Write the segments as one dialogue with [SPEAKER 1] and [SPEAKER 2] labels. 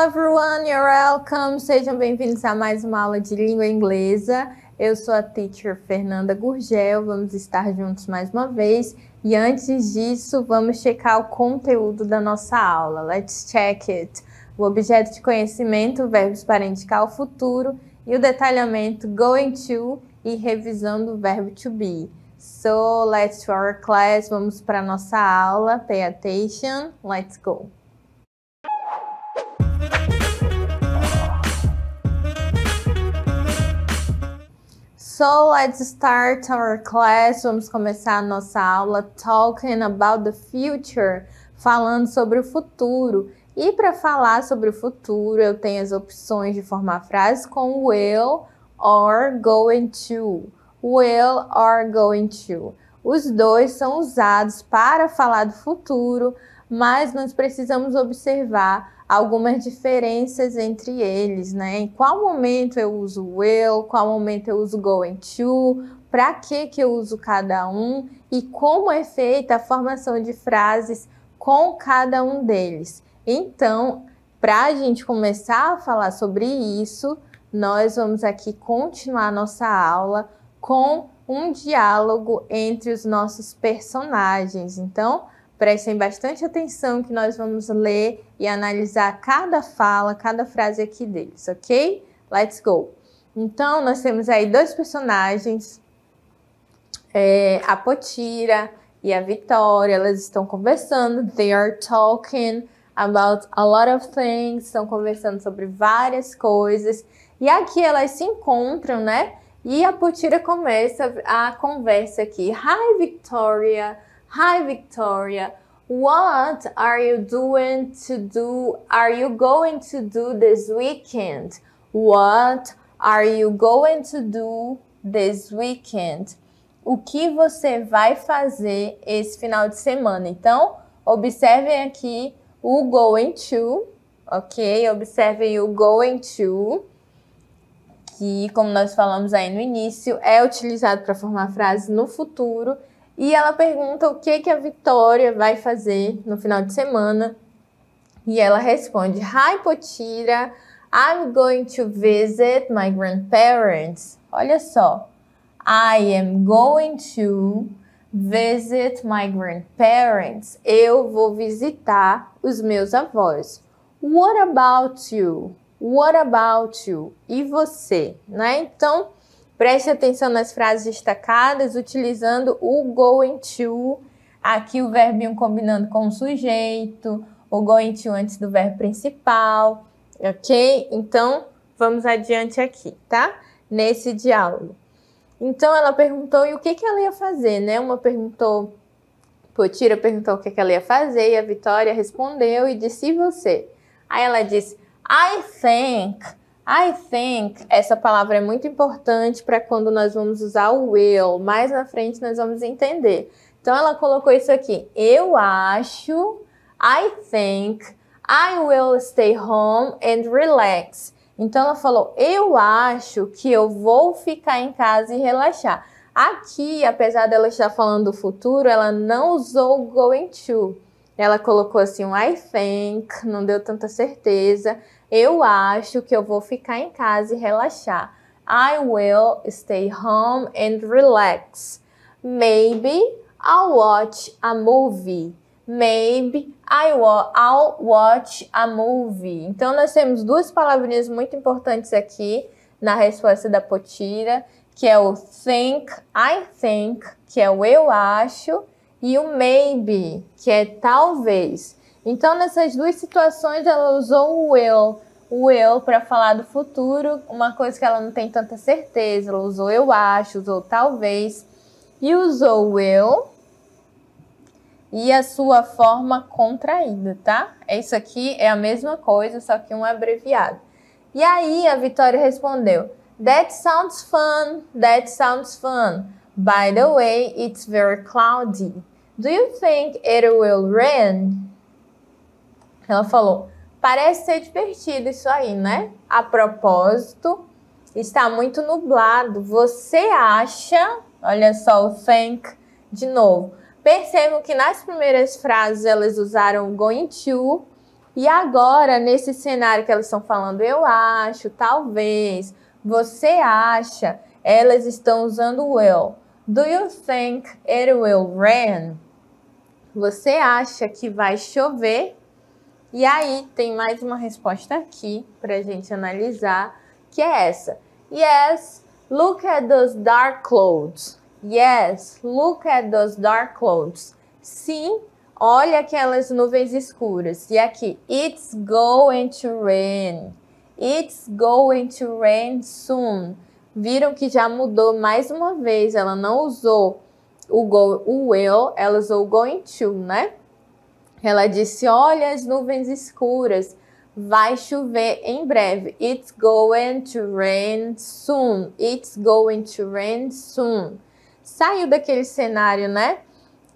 [SPEAKER 1] everyone, you're welcome. Sejam bem-vindos a mais uma aula de língua inglesa. Eu sou a teacher Fernanda Gurgel, vamos estar juntos mais uma vez. E antes disso, vamos checar o conteúdo da nossa aula. Let's check it. O objeto de conhecimento, verbos para indicar o futuro e o detalhamento going to e revisando o verbo to be. So, let's to our class. Vamos para a nossa aula. Pay attention. Let's go. So, let's start our class. Vamos começar a nossa aula talking about the future, falando sobre o futuro. E para falar sobre o futuro, eu tenho as opções de formar frases com will or going to. Will or going to. Os dois são usados para falar do futuro, mas nós precisamos observar algumas diferenças entre eles, né? Em qual momento eu uso will, qual momento eu uso going to, para que eu uso cada um e como é feita a formação de frases com cada um deles. Então, para a gente começar a falar sobre isso, nós vamos aqui continuar nossa aula com um diálogo entre os nossos personagens. Então, prestem bastante atenção que nós vamos ler e analisar cada fala, cada frase aqui deles, ok? Let's go! Então, nós temos aí dois personagens, a Potira e a Vitória, elas estão conversando, they are talking about a lot of things, estão conversando sobre várias coisas, e aqui elas se encontram, né? E a Potira começa a conversa aqui. Hi, Victoria! Hi, Victoria. What are you going to do this weekend? What are you going to do this weekend? O que você vai fazer esse final de semana? Então, observem aqui o going to, ok? Observem o going to, que, como nós falamos aí no início, é utilizado para formar frases no futuro. E ela pergunta o que a Vitória vai fazer no final de semana. E ela responde, Hi, Potira, I'm going to visit my grandparents. Olha só, I am going to visit my grandparents. Eu vou visitar os meus avós. What about you? What about you? E você, né? Então, preste atenção nas frases destacadas, utilizando o going to, aqui o verbinho combinando com o sujeito, o going to antes do verbo principal, ok? Então, vamos adiante aqui, tá? Nesse diálogo. Então, ela perguntou e o que ela ia fazer, né? Potira perguntou o que ela ia fazer e a Vitória respondeu e disse, e você? Aí ela disse, I think, essa palavra é muito importante para quando nós vamos usar o will. Mais na frente nós vamos entender. Então, ela colocou isso aqui. Eu acho, I think, I will stay home and relax. Então, ela falou, eu acho que eu vou ficar em casa e relaxar. Aqui, apesar dela estar falando do futuro, ela não usou o going to. Ela colocou assim um I think, não deu tanta certeza. Eu acho que eu vou ficar em casa e relaxar. I will stay home and relax. Maybe I'll watch a movie. Maybe I'll watch a movie. Então, nós temos duas palavrinhas muito importantes aqui na resposta da Potira, que é o think, I think, que é o eu acho, e o maybe, que é talvez. Então, nessas duas situações, ela usou o will para falar do futuro, uma coisa que ela não tem tanta certeza. Ela usou eu acho, usou talvez, e usou will e a sua forma contraída, tá? Isso aqui é a mesma coisa, só que um abreviado. E aí, a Vitória respondeu, That sounds fun, that sounds fun. By the way, it's very cloudy. Do you think it will rain? Ela falou, parece ser divertido isso aí, né? A propósito, está muito nublado. Você acha... Olha só o think de novo. Percebam que nas primeiras frases elas usaram going to E agora, nesse cenário que elas estão falando, eu acho, talvez, você acha, elas estão usando o will. Do you think it will rain? Você acha que vai chover? E aí, tem mais uma resposta aqui para a gente analisar, que é essa. Yes, look at those dark clouds. Yes, look at those dark clouds. Sim, olha aquelas nuvens escuras. E aqui, it's going to rain. It's going to rain soon. Viram que já mudou mais uma vez. Ela não usou o will, ela usou o going to, né? Ela disse, olha as nuvens escuras. Vai chover em breve. It's going to rain soon. It's going to rain soon. Saiu daquele cenário, né?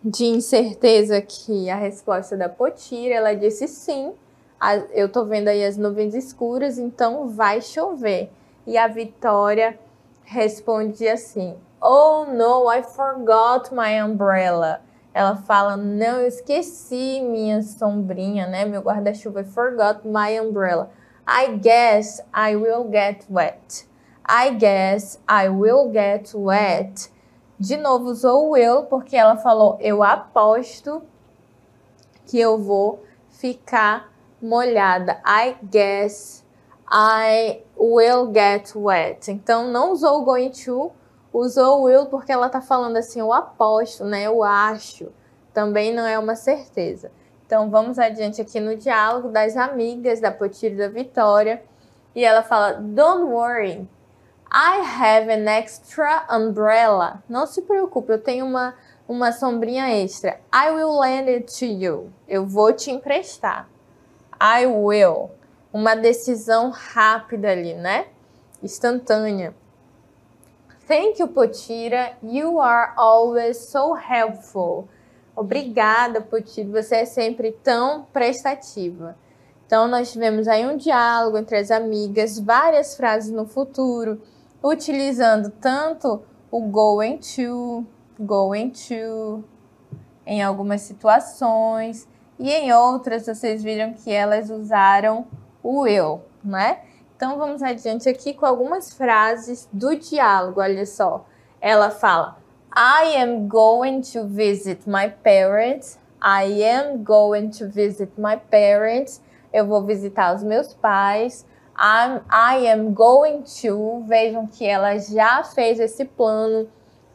[SPEAKER 1] De incerteza que a resposta da Potira, ela disse sim, eu tô vendo aí as nuvens escuras, então vai chover. E a Vitória responde assim, oh no, I forgot my umbrella. Ela fala, não, eu esqueci minha sombrinha, né, meu guarda-chuva, I forgot my umbrella. I guess I will get wet. I guess I will get wet. De novo usou o will, porque ela falou, eu aposto que eu vou ficar molhada. I guess I will get wet. Então, não usou o going to, usou o will porque ela tá falando assim, eu aposto, né? Eu acho. Também não é uma certeza. Então, vamos adiante aqui no diálogo das amigas da Potira e da Vitória. E ela fala, don't worry. I have an extra umbrella. Não se preocupe, eu tenho uma sombrinha extra. I will lend it to you. Eu vou te emprestar. I will. Uma decisão rápida ali, né? Instantânea. Thank you, Potira. You are always so helpful. Obrigada, Potira. Você é sempre tão prestativa. Então, nós tivemos aí um diálogo entre as amigas, várias frases no futuro, utilizando tanto o going to, em algumas situações, e em outras vocês viram que elas usaram o will, né? Então vamos adiante aqui com algumas frases do diálogo, olha só. Ela fala, I am going to visit my parents. I am going to visit my parents. Eu vou visitar os meus pais. I am going to, vejam que ela já fez esse plano,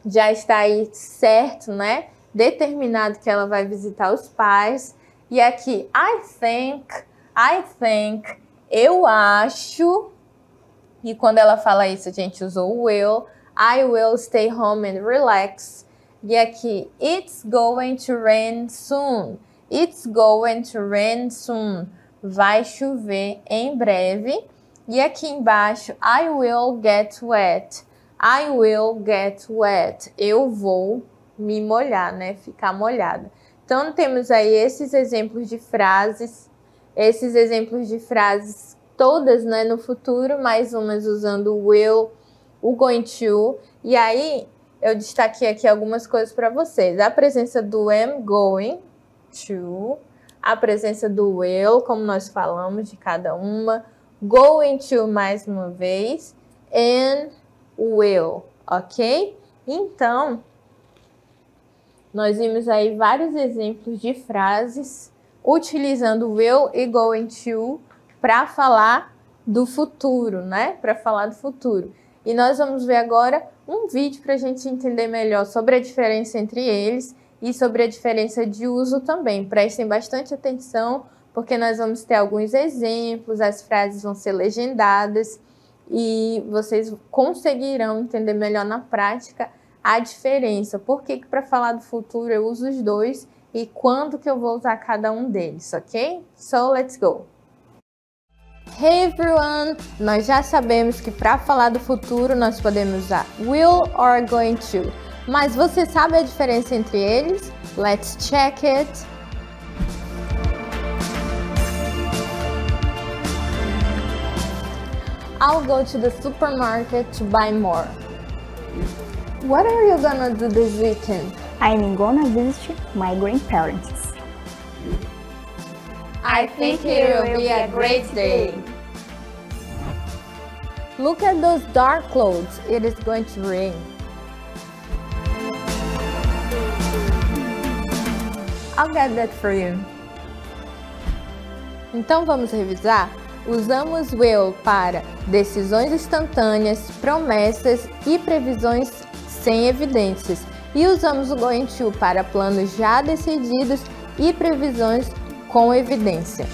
[SPEAKER 1] já está aí certo, né? Determinado que ela vai visitar os pais. E aqui, I think, eu acho, e quando ela fala isso, a gente usou o will, I will stay home and relax. E aqui, it's going to rain soon. It's going to rain soon. Vai chover em breve. E aqui embaixo, I will get wet. I will get wet. Eu vou me molhar, né? Ficar molhada. Então, temos aí esses exemplos de frases. Esses exemplos de frases todas, né, no futuro, mais umas usando o will, o going to. E aí, eu destaquei aqui algumas coisas para vocês. A presença do am going to. A presença do will, como nós falamos de cada uma. Going to mais uma vez. And will, ok? Então, nós vimos aí vários exemplos de frases utilizando will e going to para falar do futuro, né? Para falar do futuro. E nós vamos ver agora um vídeo para a gente entender melhor sobre a diferença entre eles e sobre a diferença de uso também. Prestem bastante atenção, porque nós vamos ter alguns exemplos, as frases vão ser legendadas e vocês conseguirão entender melhor na prática a diferença. Por que para falar do futuro eu uso os dois e quando que eu vou usar cada um deles, ok? So, let's go! Hey everyone! Nós já sabemos que para falar do futuro nós podemos usar will or going to. Mas você sabe a diferença entre eles? Let's check it! I'll go to the supermarket to buy more. What are you gonna do this weekend?
[SPEAKER 2] I'm gonna visit my grandparents.
[SPEAKER 1] I think it will be a great day. Look at those dark clouds. It is going to rain. I'll get that for you. Então vamos revisar? Usamos will para decisões instantâneas, promessas e previsões sem evidências. E usamos o going to para planos já decididos e previsões com evidência.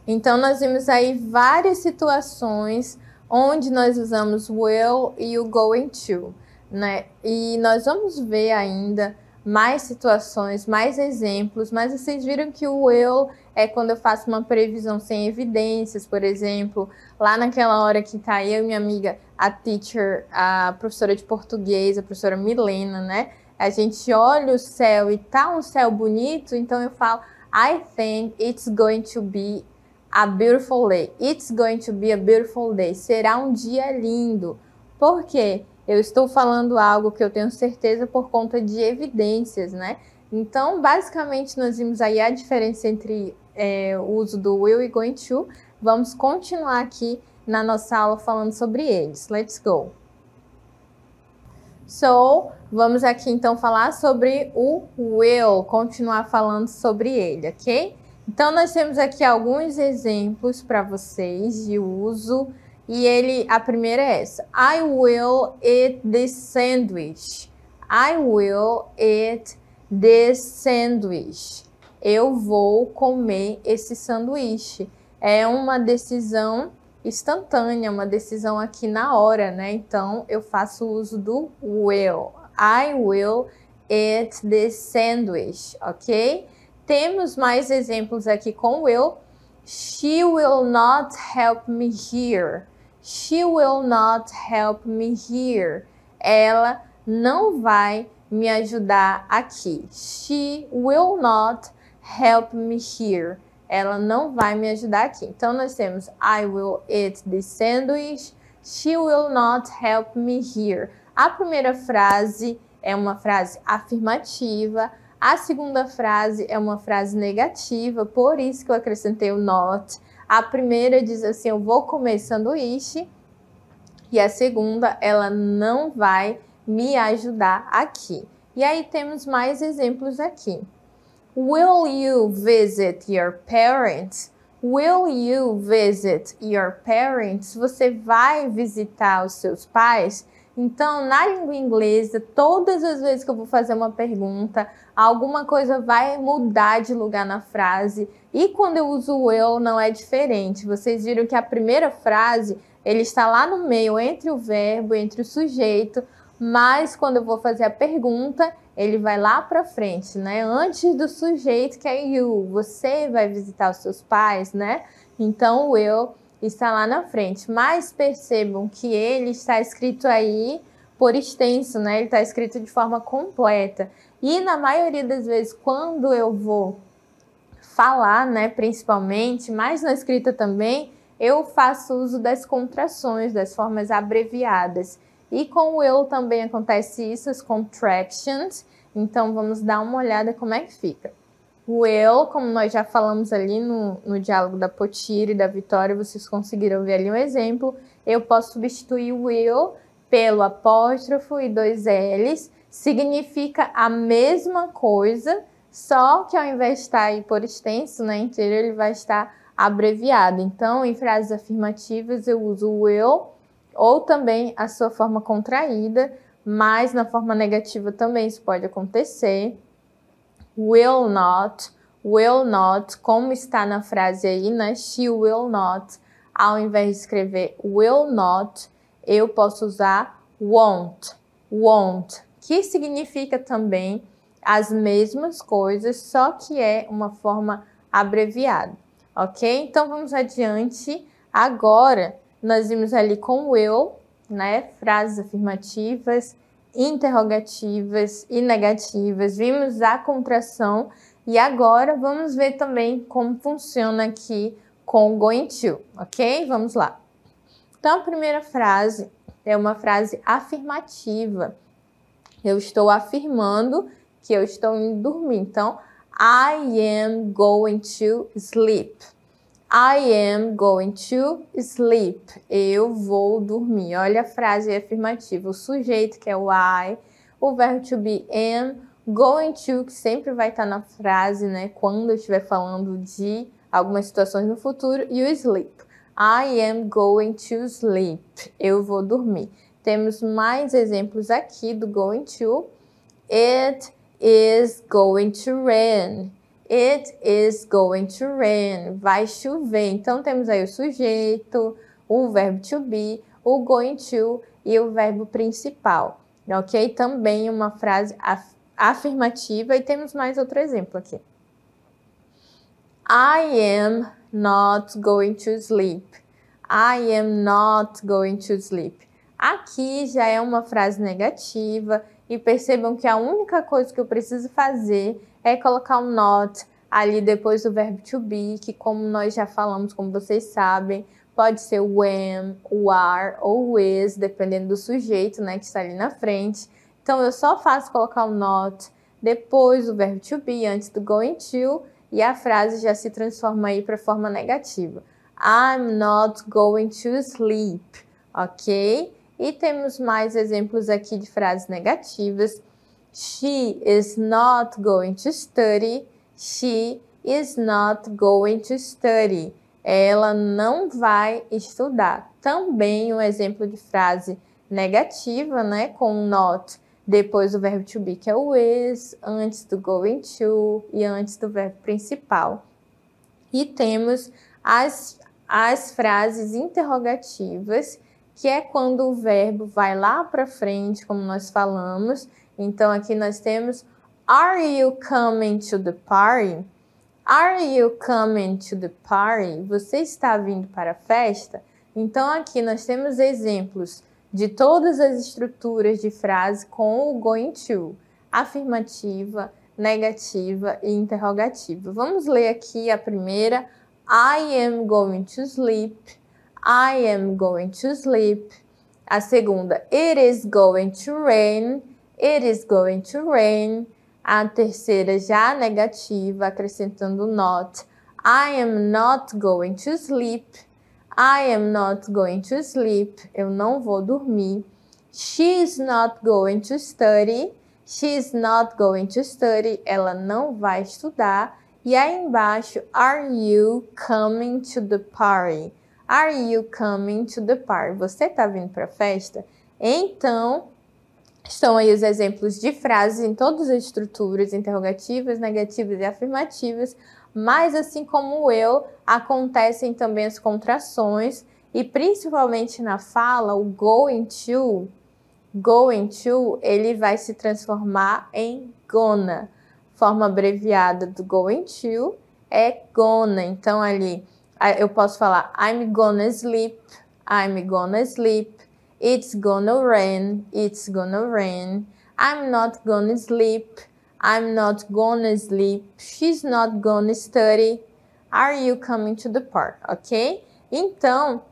[SPEAKER 1] Então nós vimos aí várias situações onde nós usamos will e o going to, né? E nós vamos ver ainda mais situações, mais exemplos, mas vocês viram que o will é quando eu faço uma previsão sem evidências, por exemplo, lá naquela hora que tá eu e minha amiga, a teacher, a professora de português, a professora Milena, né? A gente olha o céu e tá um céu bonito, então eu falo, I think it's going to be a beautiful day. It's going to be a beautiful day. Será um dia lindo. Por quê? Eu estou falando algo que eu tenho certeza por conta de evidências, né? Então, basicamente, nós vimos aí a diferença entre o uso do will e going to. Vamos continuar aqui na nossa aula falando sobre eles. Let's go! So, vamos aqui então falar sobre o will, continuar falando sobre ele, ok? Então, nós temos aqui alguns exemplos para vocês de uso. E a primeira é essa. I will eat this sandwich. I will eat this sandwich. Eu vou comer esse sanduíche. É uma decisão instantânea, uma decisão aqui na hora, né? Então, eu faço uso do will. I will eat this sandwich, ok? Temos mais exemplos aqui com will. She will not help me here. She will not help me here. Ela não vai me ajudar aqui. She will not help me here. Ela não vai me ajudar aqui. Então, nós temos I will eat this sandwich. She will not help me here. A primeira frase é uma frase afirmativa. A segunda frase é uma frase negativa, por isso que eu acrescentei o not. A primeira diz assim, eu vou comer sanduíche. E a segunda, ela não vai me ajudar aqui. E aí temos mais exemplos aqui. Will you visit your parents? Will you visit your parents? Você vai visitar os seus pais? Então, na língua inglesa, todas as vezes que eu vou fazer uma pergunta, alguma coisa vai mudar de lugar na frase. E quando eu uso o will, não é diferente. Vocês viram que a primeira frase, ele está lá no meio, entre o verbo, entre o sujeito, mas quando eu vou fazer a pergunta, ele vai lá para frente, né? Antes do sujeito, que é you. Você vai visitar os seus pais, né? Então, o will está lá na frente, mas percebam que ele está escrito aí por extenso, né? Ele está escrito de forma completa. E na maioria das vezes, quando eu vou falar, né, principalmente, mas na escrita também, eu faço uso das contrações, das formas abreviadas. E com o will também acontece isso, as contractions. Então, vamos dar uma olhada como é que fica. Will, como nós já falamos ali no diálogo da Potira e da Vitória, vocês conseguiram ver ali um exemplo. Eu posso substituir o will pelo apóstrofo e 2 L's. Significa a mesma coisa, só que ao invés de estar aí por extenso, né, inteiro, ele vai estar abreviado. Então, em frases afirmativas, eu uso o will ou também a sua forma contraída, mas na forma negativa também isso pode acontecer. Will not, como está na frase aí, né? She will not. Ao invés de escrever will not, eu posso usar won't, que significa também as mesmas coisas, só que é uma forma abreviada, ok? Então, vamos adiante. Agora, nós vimos ali com will, né? Frases afirmativas, interrogativas e negativas. Vimos a contração e agora vamos ver também como funciona aqui com going to, ok? Vamos lá. Então, a primeira frase é uma frase afirmativa. Eu estou afirmando que eu estou indo dormir. Então, I am going to sleep. I am going to sleep. Eu vou dormir. Olha a frase afirmativa. O sujeito, que é o I, o verbo to be am, going to, que sempre vai estar na frase, né? Quando eu estiver falando de algumas situações no futuro, e o sleep. I am going to sleep. Eu vou dormir. Temos mais exemplos aqui do going to. It is going to rain. It is going to rain. Vai chover. Então, temos aí o sujeito, o verbo to be, o going to e o verbo principal. Ok? Também uma frase afirmativa. E temos mais outro exemplo aqui. I am not going to sleep. I am not going to sleep. Aqui já é uma frase negativa. E percebam que a única coisa que eu preciso fazer é colocar um not ali depois do verbo to be, que como nós já falamos, como vocês sabem, pode ser o am, o are ou o is, dependendo do sujeito, né, que está ali na frente. Então, eu só faço colocar o not depois do verbo to be, antes do going to, e a frase já se transforma aí para a forma negativa. I'm not going to sleep, ok? E temos mais exemplos aqui de frases negativas. She is not going to study. She is not going to study. Ela não vai estudar. Também um exemplo de frase negativa, né? Com not depois do verbo to be, que é o is, antes do going to e antes do verbo principal. E temos as frases interrogativas, que é quando o verbo vai lá para frente, como nós falamos. Então, aqui nós temos Are you coming to the party? Are you coming to the party? Você está vindo para a festa? Então, aqui nós temos exemplos de todas as estruturas de frase com o going to. Afirmativa, negativa e interrogativa. Vamos ler aqui a primeira. I am going to sleep. I am going to sleep. A segunda, it is going to rain. It is going to rain. A terceira, já negativa, acrescentando not. I am not going to sleep. I am not going to sleep. Eu não vou dormir. She is not going to study. She is not going to study. Ela não vai estudar. E aí embaixo, are you coming to the party? Are you coming to the party? Você está vindo para a festa? Então, estão aí os exemplos de frases em todas as estruturas, interrogativas, negativas e afirmativas, mas assim como o eu, acontecem também as contrações e principalmente na fala, o going to, ele vai se transformar em gonna. Forma abreviada do going to é gonna. Então ali eu posso falar I'm gonna sleep, I'm gonna sleep. It's gonna rain, it's gonna rain. I'm not gonna sleep, I'm not gonna sleep. She's not gonna study. Are you coming to the park? Ok? Então,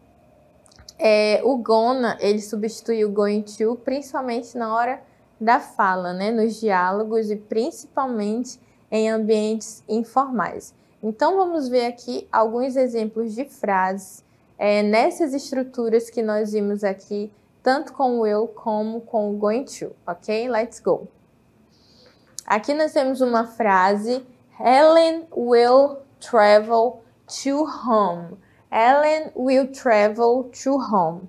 [SPEAKER 1] o gonna, ele substitui o going to, principalmente na hora da fala, né? Nos diálogos e principalmente em ambientes informais. Então, vamos ver aqui alguns exemplos de frases nessas estruturas que nós vimos aqui, tanto com o will como com o going to, ok? Let's go! Aqui nós temos uma frase, Ellen will travel to home. Ellen will travel to home.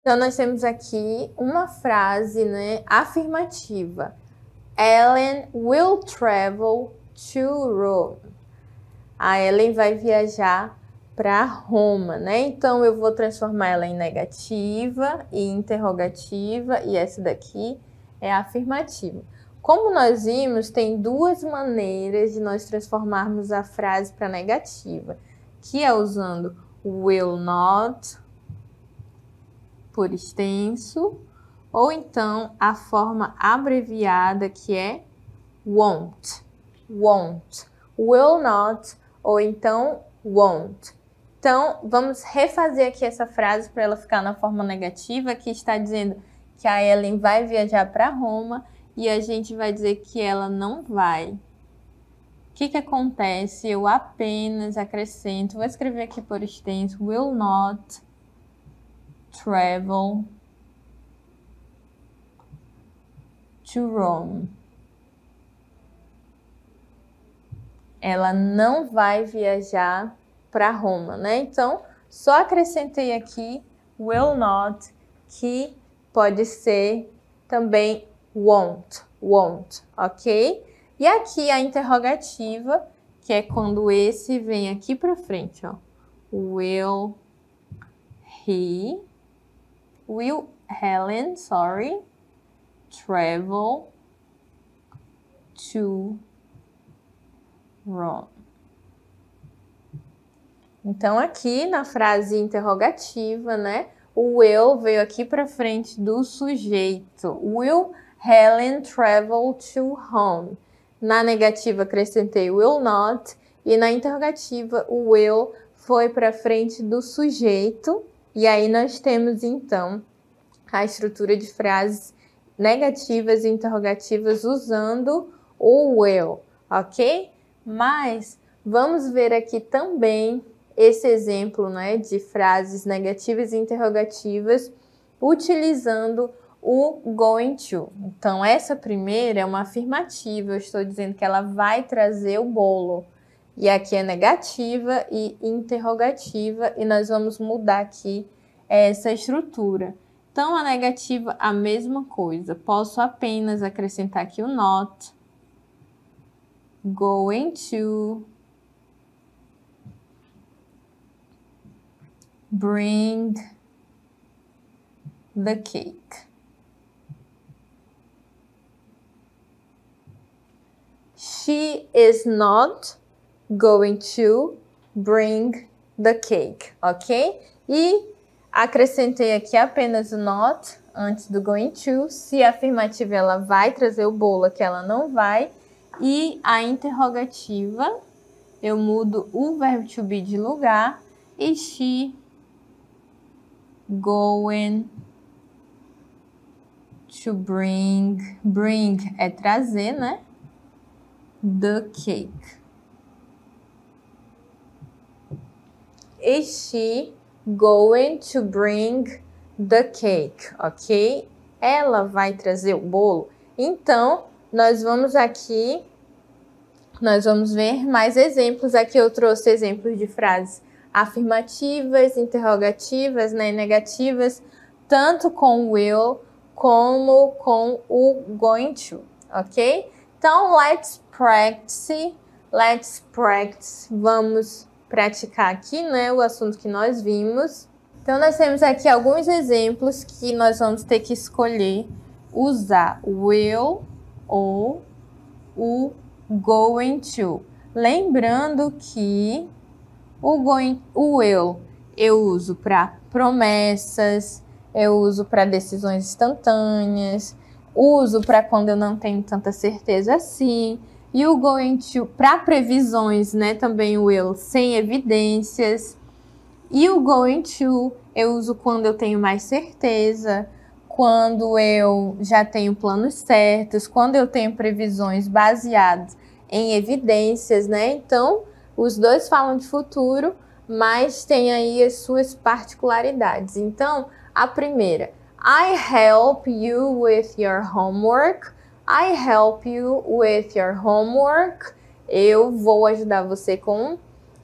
[SPEAKER 1] Então, nós temos aqui uma frase, né, afirmativa. Ellen will travel to Rome. A Ellen vai viajar para Roma, né? Então, eu vou transformar ela em negativa e interrogativa, e essa daqui é afirmativa. Como nós vimos, tem duas maneiras de nós transformarmos a frase para negativa, que é usando will not, por extenso, ou então a forma abreviada, que é won't. Won't. Will not, ou então won't. Então, vamos refazer aqui essa frase para ela ficar na forma negativa, que está dizendo que a Ellen vai viajar para Roma, e a gente vai dizer que ela não vai. que acontece? Eu apenas acrescento, vou escrever aqui por extenso, will not travel to Rome. Ela não vai viajar para Roma, né? Então, só acrescentei aqui will not, que pode ser também won't, ok? E aqui a interrogativa, que é quando esse vem aqui para frente, ó. Will Helen, travel to Rome. Então, aqui na frase interrogativa, né? O will veio aqui para frente do sujeito. Will Helen travel to home? Na negativa, acrescentei will not. E na interrogativa, o will foi para frente do sujeito. E aí nós temos, então, a estrutura de frases negativas e interrogativas usando o will, ok? Mas vamos ver aqui também esse exemplo, né, de frases negativas e interrogativas utilizando o going to. Então, essa primeira é uma afirmativa, eu estou dizendo que ela vai trazer o bolo. E aqui é negativa e interrogativa, e nós vamos mudar aqui essa estrutura. Então, a negativa, a mesma coisa. Posso apenas acrescentar aqui o not, going to bring the cake. She is not going to bring the cake, ok? E acrescentei aqui apenas o not antes do going to. Se a afirmativa ela vai trazer o bolo, que ela não vai. E a interrogativa, eu mudo o verbo to be de lugar. E she going to bring é trazer, né? The cake. Is she going to bring the cake, ok? Ela vai trazer o bolo. Então, nós vamos ver mais exemplos. Aqui eu trouxe exemplos de frases afirmativas, interrogativas, né, negativas, tanto com will como com o going to, ok? Então, let's practice. Vamos praticar aqui, né, o assunto que nós vimos. Então, nós temos aqui alguns exemplos que nós vamos ter que escolher usar o will ou o going to. Lembrando que o will eu uso para promessas, eu uso para decisões instantâneas, uso para quando eu não tenho tanta certeza assim. E o going to para previsões, né? Também o will sem evidências. E o going to eu uso quando eu tenho mais certeza, quando eu já tenho planos certos, quando eu tenho previsões baseadas em evidências, né? Então, os dois falam de futuro, mas tem aí as suas particularidades. Então, a primeira, I help you with your homework. I help you with your homework. Eu vou ajudar você com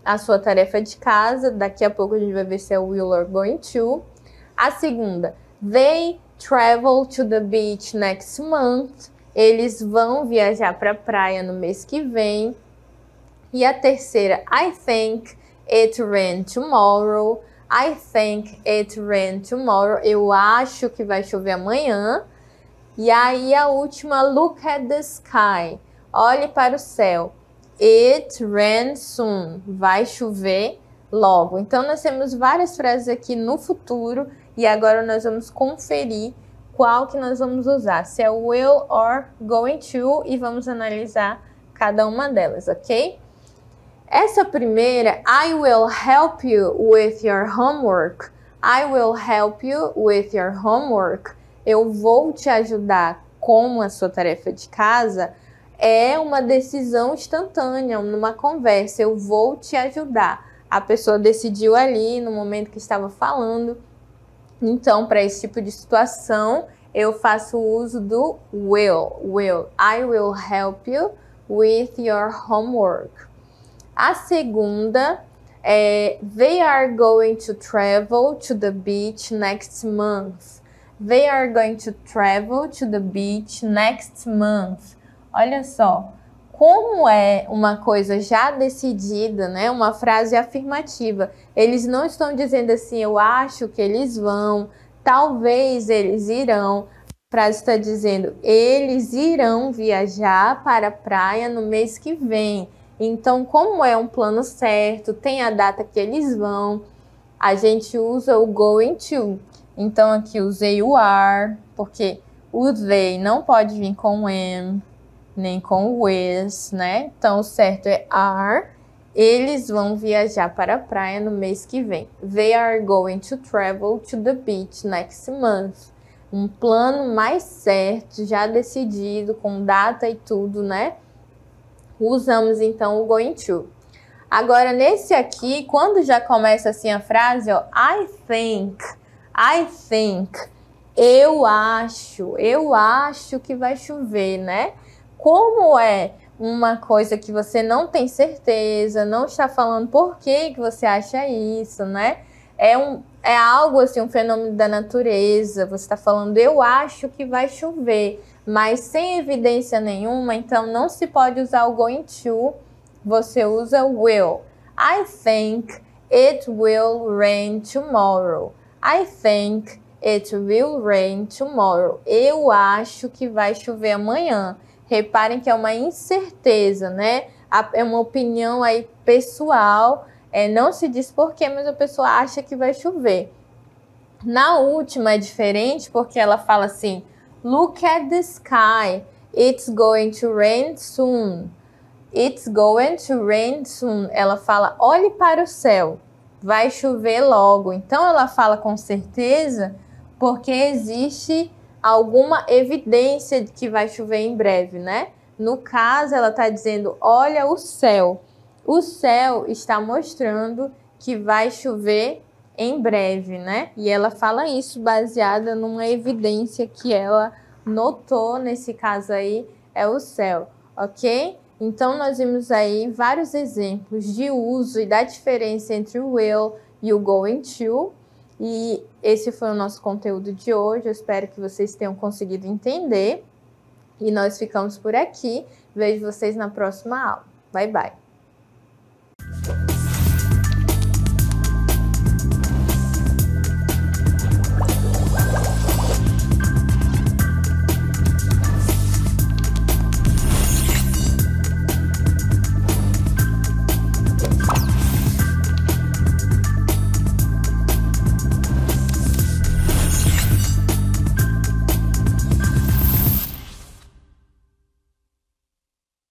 [SPEAKER 1] a sua tarefa de casa. Daqui a pouco a gente vai ver se é will or going to. A segunda, they travel to the beach next month. Eles vão viajar para a praia no mês que vem. E a terceira, I think it rain tomorrow. I think it rain tomorrow. Eu acho que vai chover amanhã. E aí a última, look at the sky. Olhe para o céu. It rain soon. Vai chover logo. Então nós temos várias frases aqui no futuro e agora nós vamos conferir qual que nós vamos usar. Se é will or going to, e vamos analisar cada uma delas, ok? Essa primeira, I will help you with your homework. I will help you with your homework. Eu vou te ajudar com a sua tarefa de casa. é uma decisão instantânea, numa conversa. Eu vou te ajudar. A pessoa decidiu ali no momento que estava falando. Então, para esse tipo de situação, eu faço uso do will. Will. I will help you with your homework. A segunda é they are going to travel to the beach next month. They are going to travel to the beach next month. Olha só, como é uma coisa já decidida, né? Uma frase afirmativa. Eles não estão dizendo assim, eu acho que eles vão, talvez eles irão. A frase está dizendo, eles irão viajar para a praia no mês que vem. Então, como é um plano certo, tem a data que eles vão, a gente usa o going to. Então, aqui usei o are, porque o they não pode vir com am, nem com with, né? Então, o certo é are. Eles vão viajar para a praia no mês que vem. They are going to travel to the beach next month. Um plano mais certo, já decidido, com data e tudo, né? Usamos, então, o going to. Agora, nesse aqui, quando já começa assim a frase, ó, I think, eu acho que vai chover, né? Como é uma coisa que você não tem certeza, não está falando por que você acha isso, né? É algo assim, um fenômeno da natureza. Você está falando, eu acho que vai chover, mas sem evidência nenhuma, então não se pode usar o going to, você usa will. I think it will rain tomorrow. I think it will rain tomorrow. Eu acho que vai chover amanhã. Reparem que é uma incerteza, né? É uma opinião aí pessoal. Não se diz porquê, mas a pessoa acha que vai chover. Na última é diferente, porque ela fala assim, look at the sky. It's going to rain soon. It's going to rain soon. Ela fala, olhe para o céu. Vai chover logo. Então, ela fala com certeza porque existe alguma evidência de que vai chover em breve, né? No caso, ela está dizendo, olha o céu. O céu está mostrando que vai chover em breve, né? E ela fala isso baseada numa evidência que ela notou, nesse caso aí, é o céu, ok? Então, nós vimos aí vários exemplos de uso e da diferença entre o will e o going to. E esse foi o nosso conteúdo de hoje. Eu espero que vocês tenham conseguido entender. E nós ficamos por aqui. Vejo vocês na próxima aula. Bye, bye!